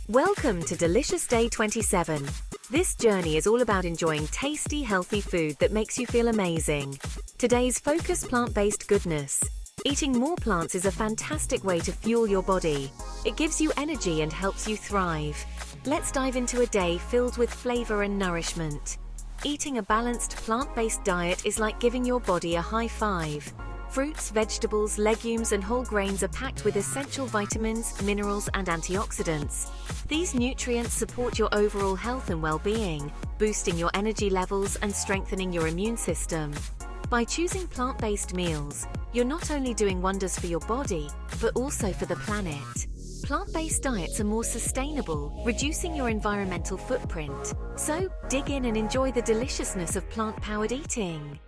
Welcome to Delicious Day 27. This journey is all about enjoying tasty, healthy food that makes you feel amazing. Today's focus: plant-based goodness. Eating more plants is a fantastic way to fuel your body. It gives you energy and helps you thrive. Let's dive into a day filled with flavor and nourishment. Eating a balanced plant-based diet is like giving your body a high five. Fruits, vegetables, legumes, and whole grains are packed with essential vitamins, minerals, and antioxidants. These nutrients support your overall health and well-being, boosting your energy levels and strengthening your immune system. By choosing plant-based meals, you're not only doing wonders for your body, but also for the planet. Plant-based diets are more sustainable, reducing your environmental footprint. So, dig in and enjoy the deliciousness of plant-powered eating.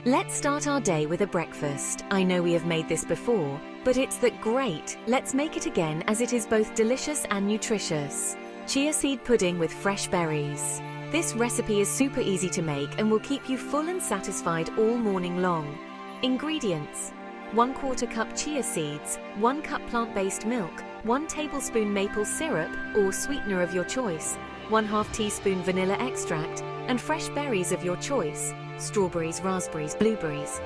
Let's start our day with a breakfast. I know we have made this before, but it's that great. Let's make it again, as it is both delicious and nutritious. Chia seed pudding with fresh berries. This recipe is super easy to make and will keep you full and satisfied all morning long. Ingredients: 1/4 cup chia seeds, 1 cup plant-based milk, 1 tablespoon maple syrup or sweetener of your choice, 1/2 teaspoon vanilla extract, and fresh berries of your choice: strawberries, raspberries, blueberries.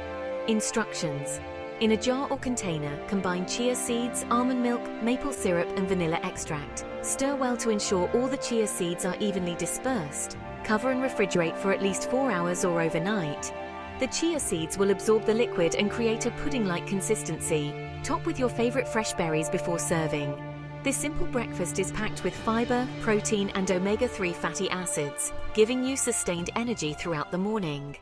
Instructions: in a jar or container, combine chia seeds, almond milk, maple syrup, and vanilla extract. Stir well to ensure all the chia seeds are evenly dispersed. Cover and refrigerate for at least 4 hours or overnight. The chia seeds will absorb the liquid and create a pudding-like consistency. Top with your favorite fresh berries before serving. This simple breakfast is packed with fiber, protein, and omega-3 fatty acids, giving you sustained energy throughout the morning.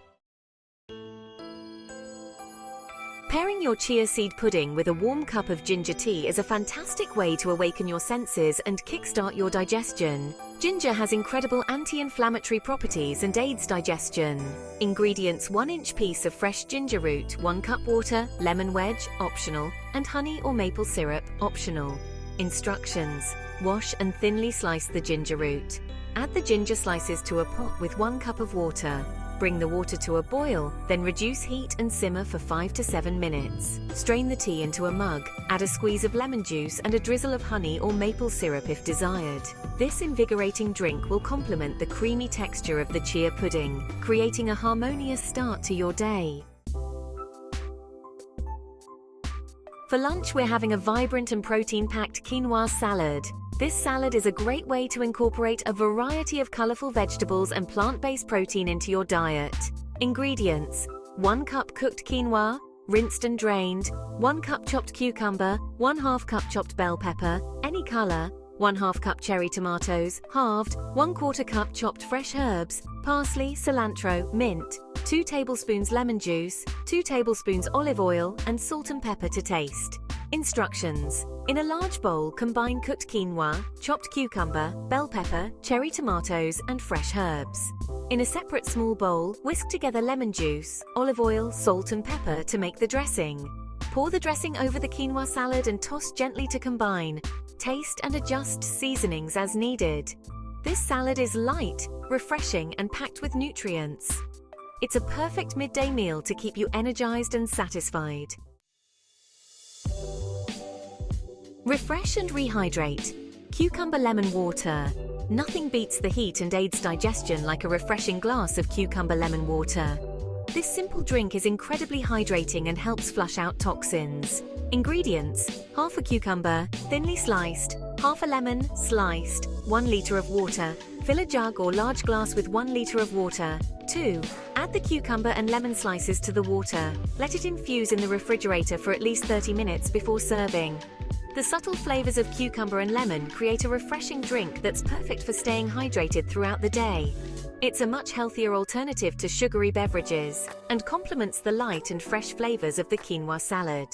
Pairing your chia seed pudding with a warm cup of ginger tea is a fantastic way to awaken your senses and kickstart your digestion. Ginger has incredible anti-inflammatory properties and aids digestion. Ingredients: 1-inch piece of fresh ginger root, 1 cup water, lemon wedge, optional, and honey or maple syrup, optional. Instructions: wash and thinly slice the ginger root. Add the ginger slices to a pot with 1 cup of water. Bring the water to a boil, then reduce heat and simmer for 5 to 7 minutes. Strain the tea into a mug. Add a squeeze of lemon juice and a drizzle of honey or maple syrup if desired. This invigorating drink will complement the creamy texture of the chia pudding, creating a harmonious start to your day. For lunch, we're having a vibrant and protein-packed quinoa salad. This salad is a great way to incorporate a variety of colorful vegetables and plant-based protein into your diet. Ingredients: 1 cup cooked quinoa, rinsed and drained, 1 cup chopped cucumber, 1/2 cup chopped bell pepper, any color, 1/2 cup cherry tomatoes, halved, 1/4 cup chopped fresh herbs, parsley, cilantro, mint, 2 tablespoons lemon juice, 2 tablespoons olive oil, and salt and pepper to taste. Instructions: in a large bowl, combine cooked quinoa, chopped cucumber, bell pepper, cherry tomatoes, and fresh herbs. In a separate small bowl, whisk together lemon juice, olive oil, salt, and pepper to make the dressing. Pour the dressing over the quinoa salad and toss gently to combine. Taste and adjust seasonings as needed. This salad is light, refreshing, and packed with nutrients. It's a perfect midday meal to keep you energized and satisfied. Refresh and rehydrate. Cucumber lemon water. Nothing beats the heat and aids digestion like a refreshing glass of cucumber lemon water. This simple drink is incredibly hydrating and helps flush out toxins. Ingredients: 1/2 a cucumber, thinly sliced, 1/2 a lemon, sliced, 1 liter of water. Fill a jug or large glass with 1 liter of water. 2. Add the cucumber and lemon slices to the water. Let it infuse in the refrigerator for at least 30 minutes before serving. The subtle flavors of cucumber and lemon create a refreshing drink that's perfect for staying hydrated throughout the day. It's a much healthier alternative to sugary beverages and complements the light and fresh flavors of the quinoa salad.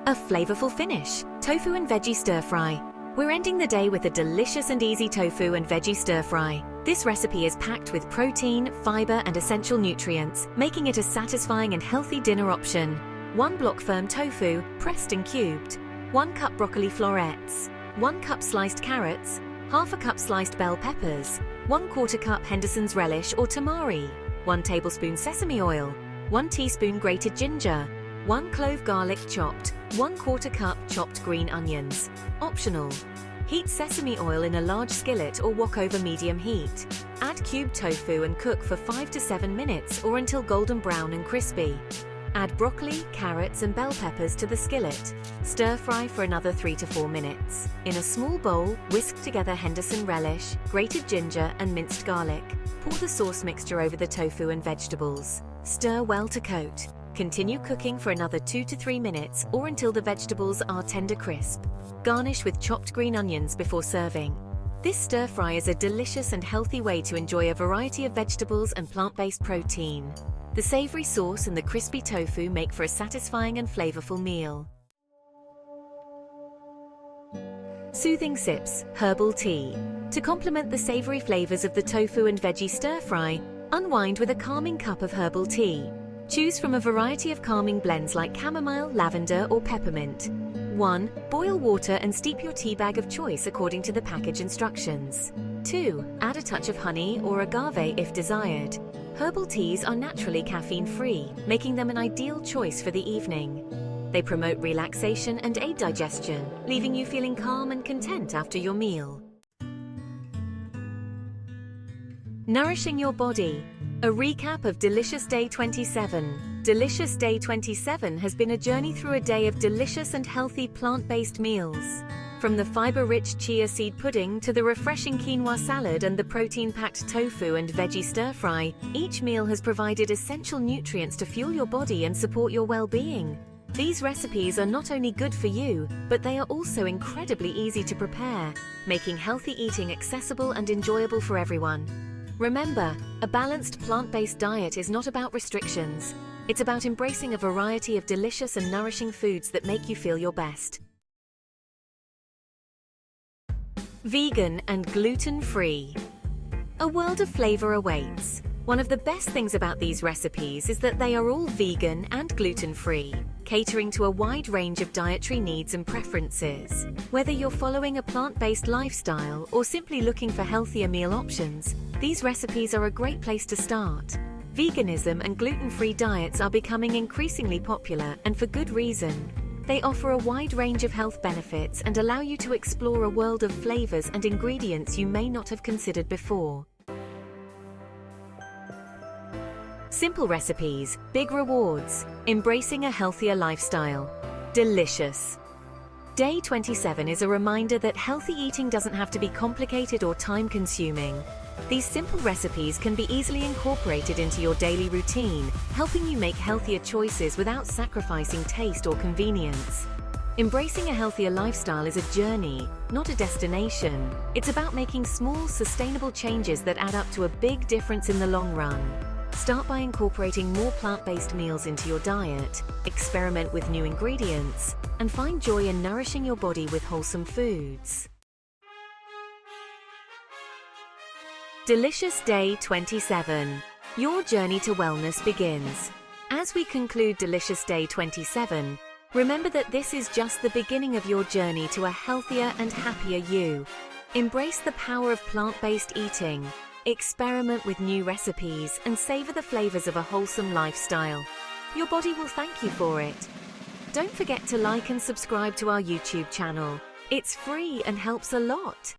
A flavorful finish: tofu and veggie stir-fry. We're ending the day with a delicious and easy tofu and veggie stir-fry. This recipe is packed with protein, fiber, and essential nutrients, making it a satisfying and healthy dinner option. 1 block firm tofu, pressed and cubed, 1 cup broccoli florets, 1 cup sliced carrots, 1/2 cup sliced bell peppers, 1/4 cup Henderson's relish or tamari, 1 tablespoon sesame oil, 1 teaspoon grated ginger, 1 clove garlic chopped, 1/4 cup chopped green onions. Optional. Heat sesame oil in a large skillet or wok over medium heat. Add cubed tofu and cook for 5 to 7 minutes or until golden brown and crispy. Add broccoli, carrots and bell peppers to the skillet. Stir-fry for another 3 to 4 minutes. In a small bowl, whisk together Henderson relish, grated ginger and minced garlic. Pour the sauce mixture over the tofu and vegetables. Stir well to coat. Continue cooking for another 2 to 3 minutes or until the vegetables are tender crisp. Garnish with chopped green onions before serving. This stir-fry is a delicious and healthy way to enjoy a variety of vegetables and plant-based protein. The savory sauce and the crispy tofu make for a satisfying and flavorful meal. Soothing sips, herbal tea. To complement the savory flavors of the tofu and veggie stir-fry, unwind with a calming cup of herbal tea. Choose from a variety of calming blends like chamomile, lavender, or peppermint. 1. Boil water and steep your tea bag of choice according to the package instructions. 2. Add a touch of honey or agave if desired. Herbal teas are naturally caffeine-free, making them an ideal choice for the evening. They promote relaxation and aid digestion, leaving you feeling calm and content after your meal. Nourishing your body. A recap of Delicious Day 27. Delicious Day 27 has been a journey through a day of delicious and healthy plant-based meals. From the fiber-rich Chia Seed Pudding to the refreshing Quinoa Salad and the protein-packed tofu and veggie stir-fry, each meal has provided essential nutrients to fuel your body and support your well-being. These recipes are not only good for you, but they are also incredibly easy to prepare, making healthy eating accessible and enjoyable for everyone. Remember, a balanced plant-based diet is not about restrictions. It's about embracing a variety of delicious and nourishing foods that make you feel your best. Vegan and gluten-free. A world of flavor awaits. One of the best things about these recipes is that they are all vegan and gluten-free, catering to a wide range of dietary needs and preferences. Whether you're following a plant-based lifestyle or simply looking for healthier meal options, these recipes are a great place to start. Veganism and gluten-free diets are becoming increasingly popular, and for good reason. They offer a wide range of health benefits and allow you to explore a world of flavors and ingredients you may not have considered before. Simple recipes, big rewards. Embracing a healthier lifestyle. Delicious. Day 27 is a reminder that healthy eating doesn't have to be complicated or time-consuming. These simple recipes can be easily incorporated into your daily routine, helping you make healthier choices without sacrificing taste or convenience. Embracing a healthier lifestyle is a journey, not a destination. It's about making small, sustainable changes that add up to a big difference in the long run. Start by incorporating more plant-based meals into your diet, experiment with new ingredients, and find joy in nourishing your body with wholesome foods. Delicious Day 27. Your journey to wellness begins. As we conclude Delicious Day 27, remember that this is just the beginning of your journey to a healthier and happier you. Embrace the power of plant-based eating, experiment with new recipes, and savor the flavors of a wholesome lifestyle. Your body will thank you for it. Don't forget to like and subscribe to our YouTube channel. It's free and helps a lot.